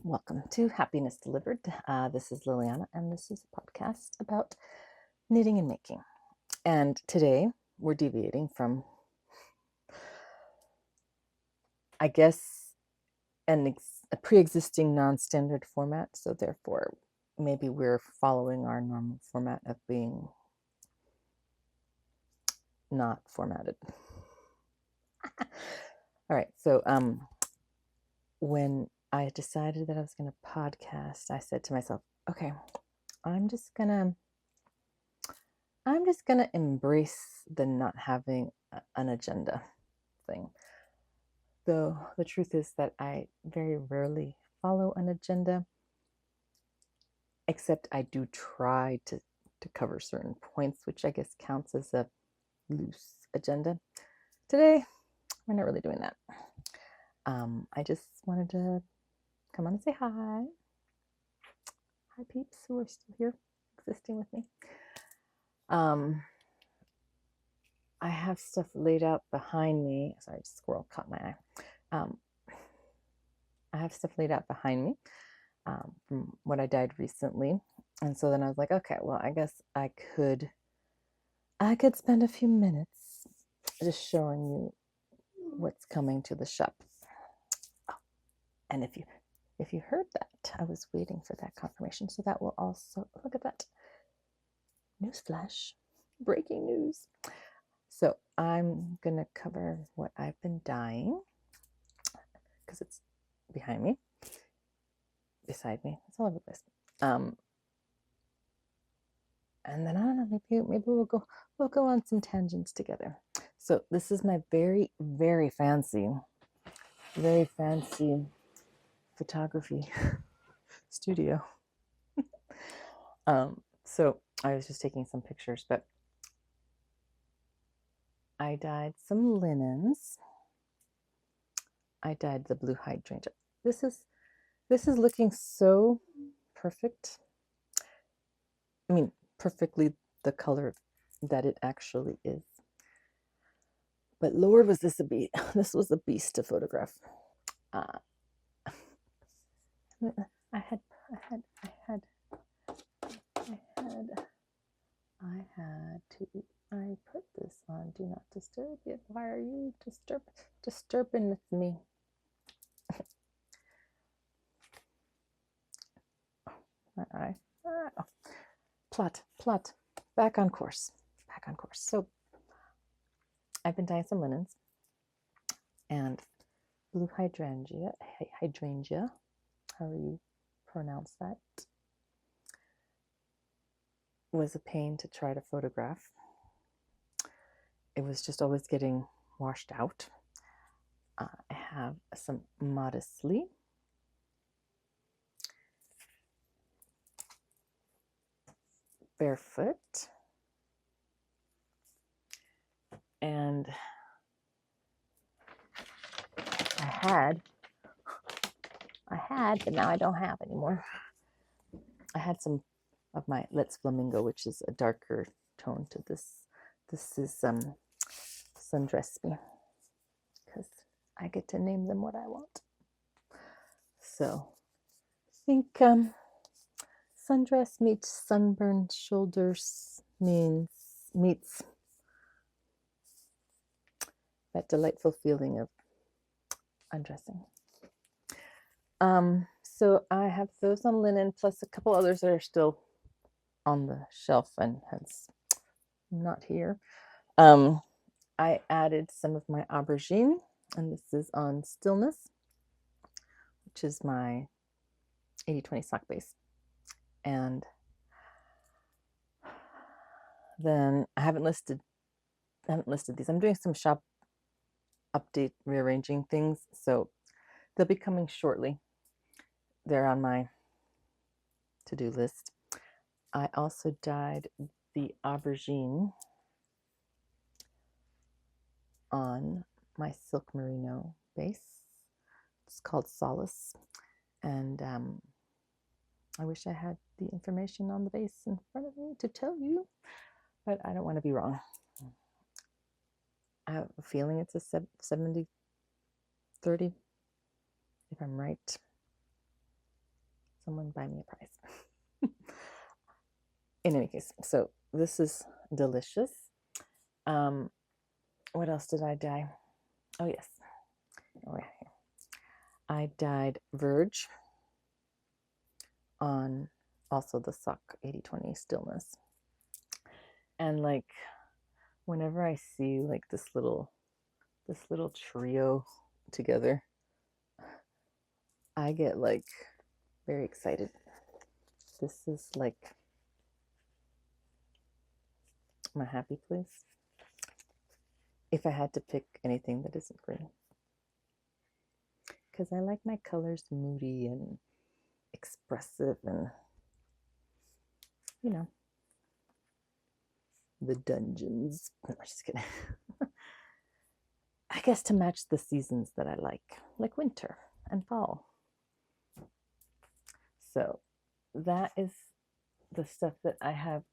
Welcome to Happiness Delivered. This is Liliana, and this is a podcast about knitting and making. And today we're deviating from, I guess, a pre-existing non-standard format. So therefore, maybe we're following our normal format of being not formatted. All right. So when I decided that I was going to podcast, I said to myself, okay, I'm just gonna embrace the not having an agenda thing. Though the truth is that I very rarely follow an agenda, except I do try to cover certain points, which I guess counts as a loose agenda. Today, we're not really doing that. I just wanted to come on and say hi. Hi, peeps who are still here existing with me. I have stuff laid out behind me. Sorry, squirrel caught my eye. I have stuff laid out behind me from what I dyed recently. And so then I was like, okay, well, I guess I could spend a few minutes just showing you what's coming to the shop. Oh, and if you heard that, I was waiting for that confirmation. So that will also, look at that. Newsflash, breaking news. So I'm going to cover what I've been dyeing because it's behind me, beside me. It's all over the place. And then I don't know, maybe we'll go on some tangents together. So this is my very, very fancy photography studio. So I was just taking some pictures, but I dyed some linens. I dyed the blue hydrangea. This is looking so perfect. I mean, perfectly the color that it actually is. But Lord, was this a beast? This was a beast to photograph. I put this on Do Not Disturb. Yet why are you disturbing with me? My eye. Plot. Back on course. So I've been dyeing some linens, and blue hydrangea, however you pronounce that, was a pain to try to photograph. It was just always getting washed out. I have some Modestly. Barefoot. And I had, but now I don't have anymore. I had some of my Let's Flamingo, which is a darker tone to this. This is Sundress Me, because I get to name them what I want. So I think sundress meets sunburned shoulders meets that delightful feeling of undressing. So I have those on linen, plus a couple others that are still on the shelf and hence not here. I added some of my aubergine, and this is on Stillness, which is my 80/20 sock base. And then I haven't listed haven't listed these. I'm doing some shop update rearranging things, so they'll be coming shortly. They're on my to-do list. I also dyed the aubergine on my silk merino base. It's called Solace, and I wish I had the information on the base in front of me to tell you, but I don't want to be wrong. I have a feeling it's a 70-30. If I'm right, someone buy me a prize. In any case, so this is delicious. What else did I dye? Oh, yes. Oh, yeah. I dyed Verge on also the sock 80/20 stillness. And like whenever I see like this little trio together, I get like very excited. This is like my happy place. If I had to pick anything that isn't green, because I like my colors moody and expressive, and you know, the dungeons. No, just kidding. I guess to match the seasons that I like winter and fall. So that is the stuff that I have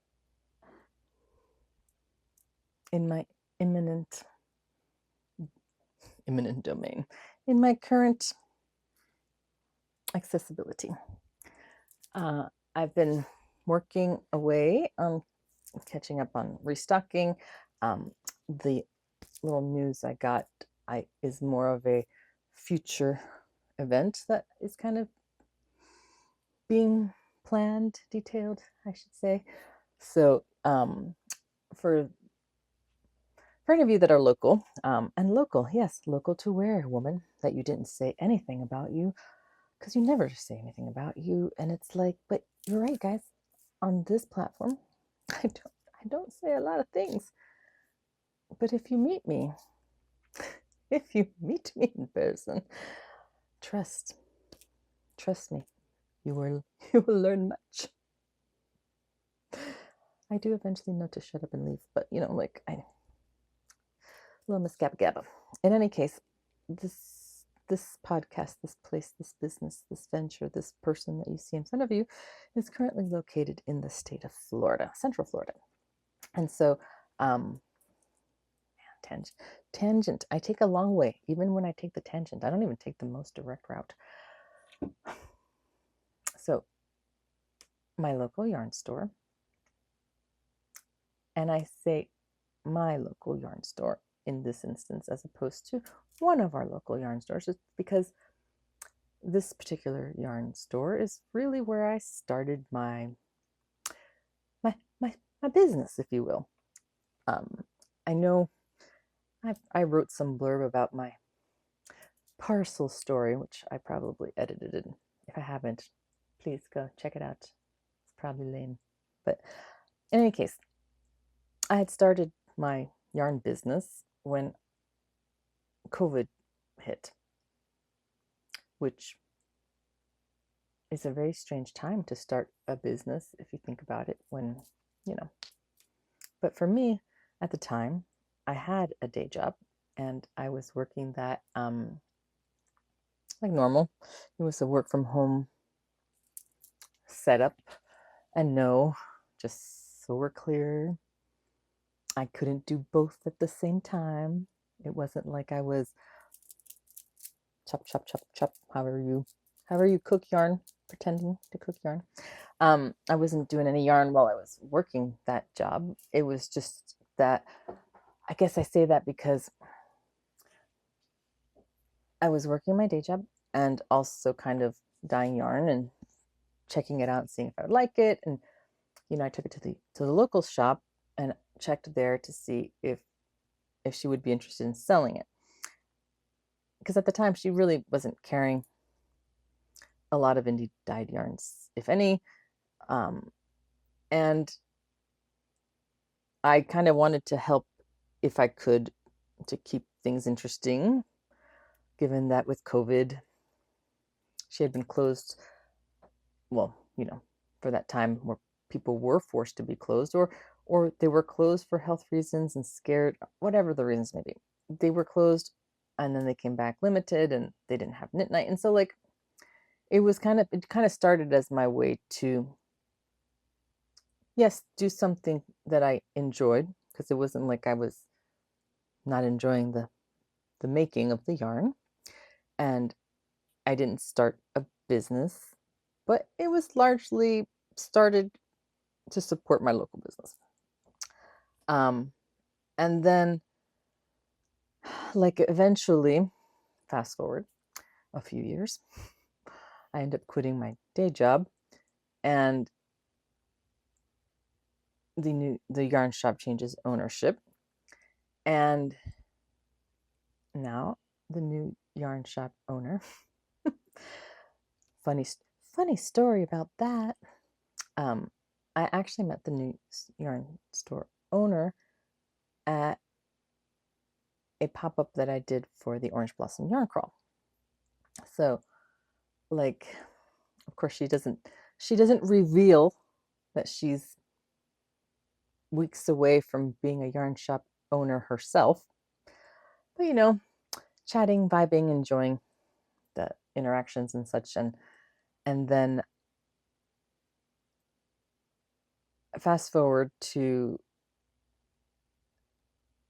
in my imminent domain, in my current accessibility. I've been working away on catching up on restocking. The little news I got is more of a future event that is kind of being planned, detailed, I should say. So for any of you that are local, and local, yes, local to where, woman, that you didn't say anything about you, because you never say anything about you. And it's like, but you're right, guys. On this platform, I don't say a lot of things. But if you meet me, if you meet me in person, trust me, you will learn much. I do eventually know to shut up and leave, but like little Miss Gabba Gabba. In any case, this podcast, this place, this business, this venture, this person that you see in front of you is currently located in the state of Florida, Central Florida. And so, tangent. I take a long way, even when I take the tangent. I don't even take the most direct route. So, my local yarn store, and I say my local yarn store in this instance, as opposed to one of our local yarn stores, is because this particular yarn store is really where I started my business, if you will. I know I wrote some blurb about my parcel story, which I probably edited it. If I haven't, please go check it out. It's probably lame. But in any case, I had started my yarn business when COVID hit, which is a very strange time to start a business if you think about it, when, But for me, at the time, I had a day job and I was working that like normal. It was a work from home setup. And no, just so we're clear, I couldn't do both at the same time. It wasn't like I was chop, chop, chop, chop, however you cook yarn, pretending to cook yarn. I wasn't doing any yarn while I was working that job. It was just that, I guess I say that because I was working my day job and also kind of dyeing yarn and checking it out and seeing if I would like it. And I took it to the local shop and checked there to see if she would be interested in selling it, because at the time she really wasn't carrying a lot of indie dyed yarns, if any. And I kind of wanted to help if I could, to keep things interesting, given that with COVID, she had been closed, well, for that time where people were forced to be closed, or they were closed for health reasons and scared, whatever the reasons may be. They were closed and then they came back limited and they didn't have knit night. And so like it kind of started as my way to, yes, do something that I enjoyed, because it wasn't like I was not enjoying the making of the yarn. And I didn't start a business, but it was largely started to support my local business. And then, like, eventually, fast forward a few years, I ended up quitting my day job, and the yarn shop changes ownership, and now the new yarn shop owner. funny story about that. I actually met the new yarn store owner at a pop-up that I did for the Orange Blossom Yarn Crawl. So, like, of course, she doesn't reveal that she's weeks away from being a yarn shop owner herself. But chatting, vibing, enjoying the interactions and such, and then fast forward to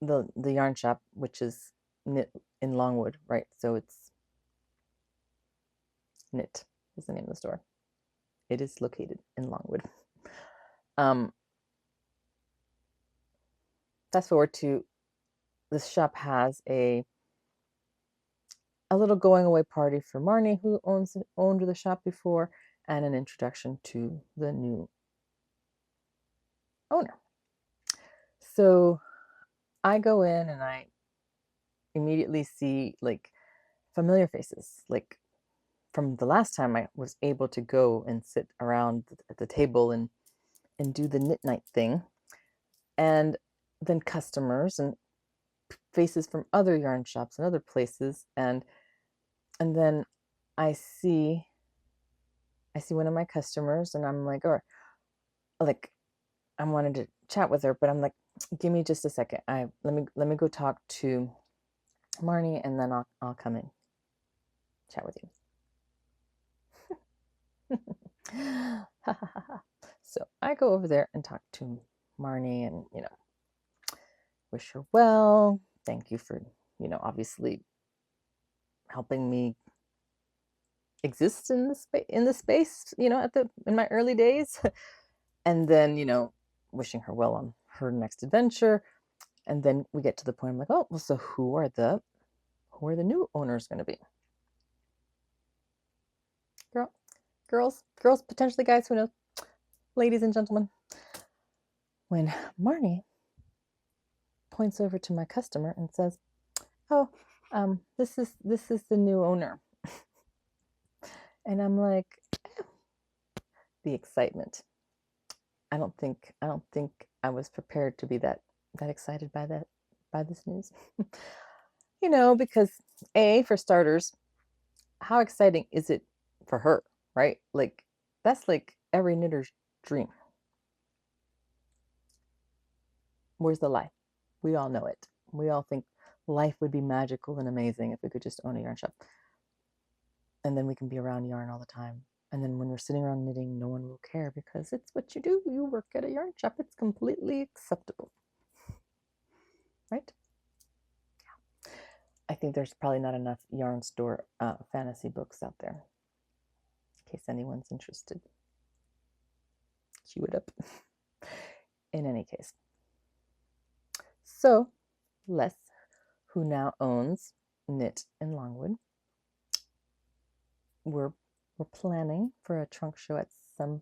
the yarn shop, which is Knit in Longwood, right? So it's Knit is the name of the store. It is located in Longwood. Fast forward to, this shop has a little going away party for Marnie, who owned the shop before, and an introduction to the new owner. So I go in and I immediately see like familiar faces, like from the last time I was able to go and sit around at the table and do the knit night thing, and then customers and faces from other yarn shops and other places, and then I see one of my customers, and I'm like, or like, I wanted to chat with her, but I'm like, give me just a second. Let me go talk to Marnie, and then I'll come and chat with you. So I go over there and talk to Marnie, and wish her well. Thank you for obviously helping me exist in the space in my early days. And then wishing her well on her next adventure. And then we get to the point, I'm like, oh well, so who are the new owners going to be? Girls, potentially guys, who knows? Ladies and gentlemen, when Marnie points over to my customer and says, oh, this is the new owner. And I'm like, the excitement. I don't think I was prepared to be that excited by this news. Because for starters, how exciting is it for her, right? Like, that's like every knitter's dream. Where's the lie? We all know it. We all think life would be magical and amazing if we could just own a yarn shop. And then we can be around yarn all the time. And then when we're sitting around knitting, no one will care because it's what you do. You work at a yarn shop. It's completely acceptable. Right? Yeah. I think there's probably not enough yarn store fantasy books out there. In case anyone's interested. Cue it up. In any case. So, Les, who now owns Knit in Longwood, we're planning for a trunk show at some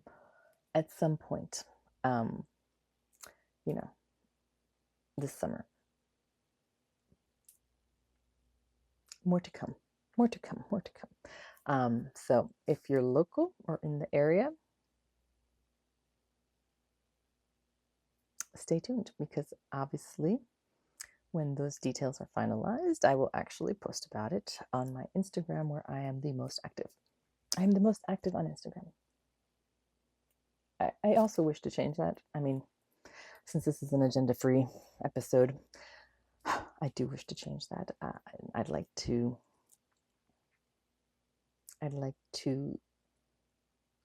point, this summer. More to come. So if you're local or in the area, stay tuned, because obviously when those details are finalized, I will actually post about it on my Instagram, where I am the most active. I am the most active on Instagram. I also wish to change that. I mean, since this is an agenda-free episode, I do wish to change that. I'd like to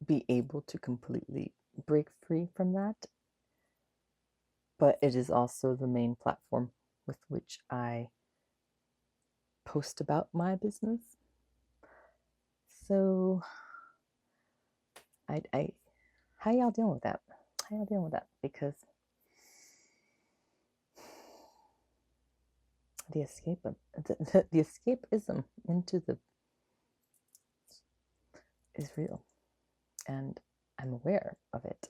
be able to completely break free from that, but it is also the main platform with which I post about my business. So how y'all dealing with that? How y'all dealing with that? Because the escapism into the is real, and I'm aware of it,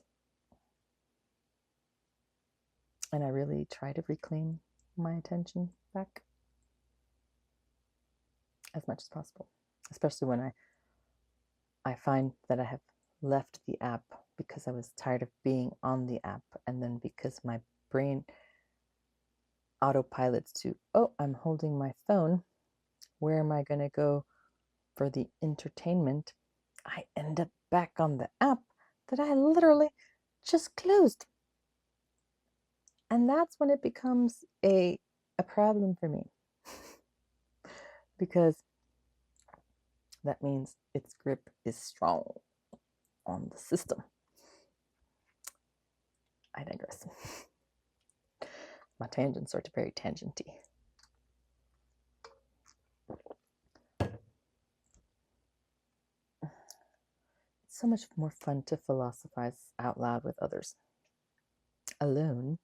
and I really try to reclaim my attention back as much as possible, especially when I find that I have left the app because I was tired of being on the app, and then because my brain autopilots to, oh, I'm holding my phone, where am I going to go for the entertainment? I end up back on the app that I literally just closed. And that's when it becomes a problem for me. Because that means its grip is strong on the system. I digress. My tangents are very tangenty. It's so much more fun to philosophize out loud with others. Alone,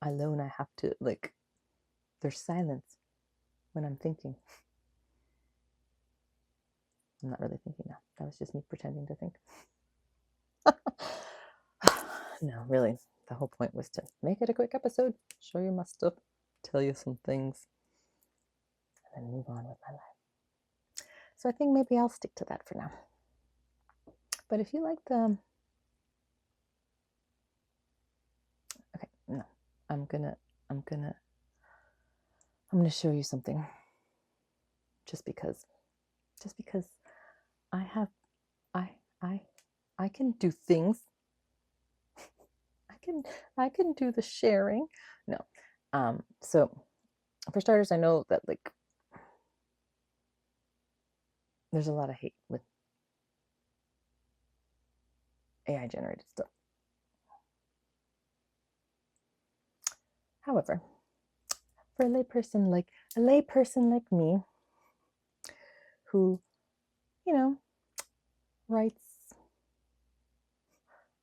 I have to, like, there's silence when I'm thinking. I'm not really thinking now. That was just me pretending to think. No, really, the whole point was to make it a quick episode, show you my stuff, tell you some things, and then move on with my life. So I think maybe I'll stick to that for now. But if you like the... Okay, no, I'm gonna show you something. Just because I can do things. I can do the sharing. No. So for starters, I know that, like, there's a lot of hate with AI generated stuff. However, for a layperson like me, who, writes,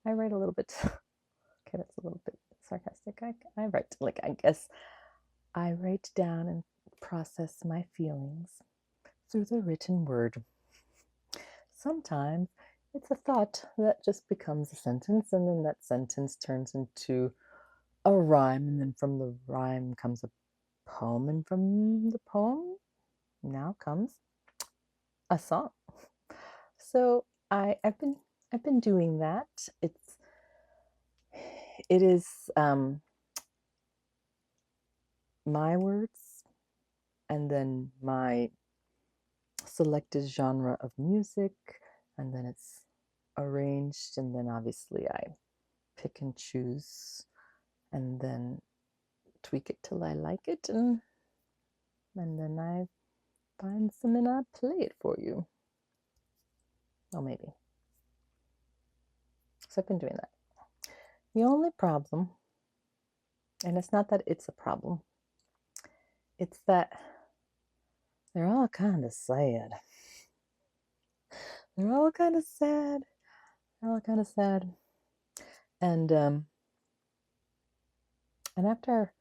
I write a little bit. Okay, that's a little bit sarcastic. I write, like, I guess I write down and process my feelings through the written word. Sometimes it's a thought that just becomes a sentence, and then that sentence turns into a rhyme, and then from the rhyme comes a poem, and from the poem now comes a song. So I've been doing that. It is my words, and then my selected genre of music, and then it's arranged, and then obviously I pick and choose, and then tweak it till I like it, and then I find some and I play it for you. Well, maybe. So I've been doing that. The only problem, and it's not that it's a problem, it's that they're all kind of sad. They're all kind of sad. And after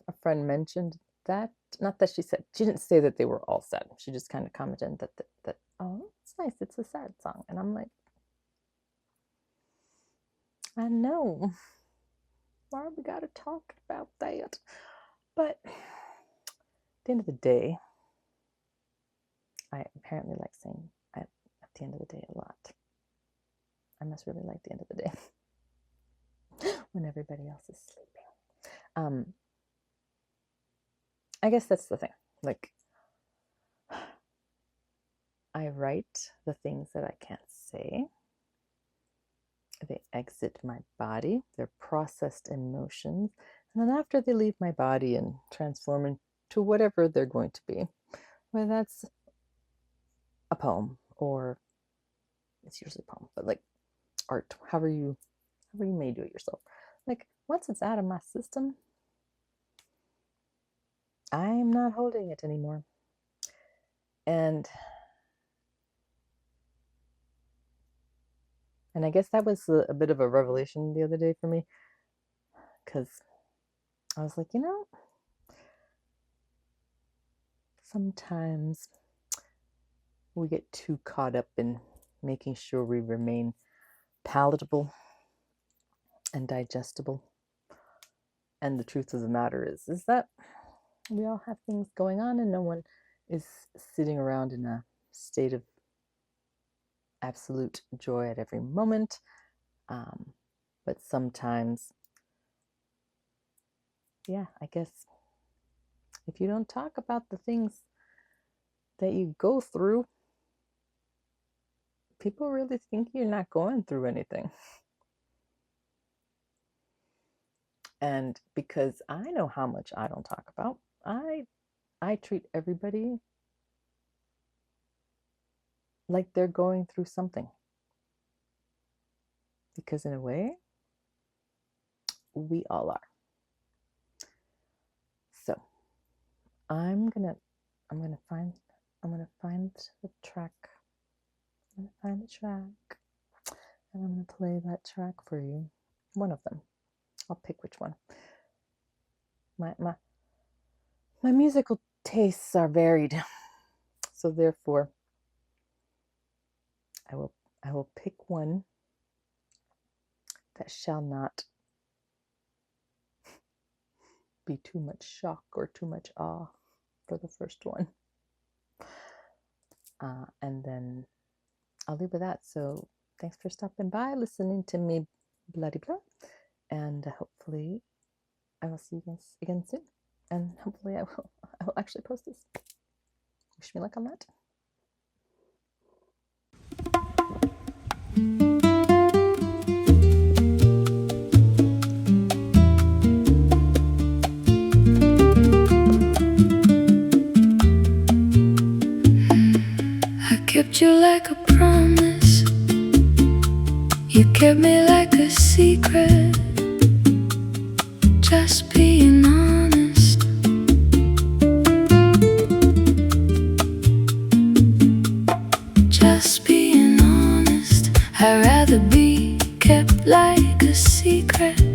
a friend mentioned that, not that she didn't say that they were all sad. She just kind of commented that oh, it's nice, it's a sad song. And I'm like, I know. Why we gotta talk about that? But at the end of the day, I apparently like saying at the end of the day a lot. I must really like the end of the day. when everybody else is sleeping. I guess that's the thing. Like, I write the things that I can't say. They exit my body. They're processed emotions. And then after they leave my body and transform into whatever they're going to be, whether that's a poem or it's usually a poem, but like art, however you may do it yourself. Like, once it's out of my system, I am not holding it anymore. And I guess that was a bit of a revelation the other day for me, because I was like, sometimes we get too caught up in making sure we remain palatable and digestible. And the truth of the matter is that we all have things going on, and no one is sitting around in a state of absolute joy at every moment. But sometimes, I guess if you don't talk about the things that you go through, people really think you're not going through anything. And because I know how much I don't talk about, I treat everybody like they're going through something. Because in a way, we all are. So I'm gonna find the track. I'm gonna find the track, and I'm gonna play that track for you. One of them. I'll pick which one. My musical tastes are varied, so therefore I will pick one that shall not be too much shock or too much awe for the first one. And then I'll leave with that. So thanks for stopping by, listening to me bloody blah. And hopefully I will see you guys again soon. And hopefully I will actually post this. Wish me luck on that. I kept you like a promise. You kept me like a secret. Just being honest. Just being honest. I'd rather be kept like a secret.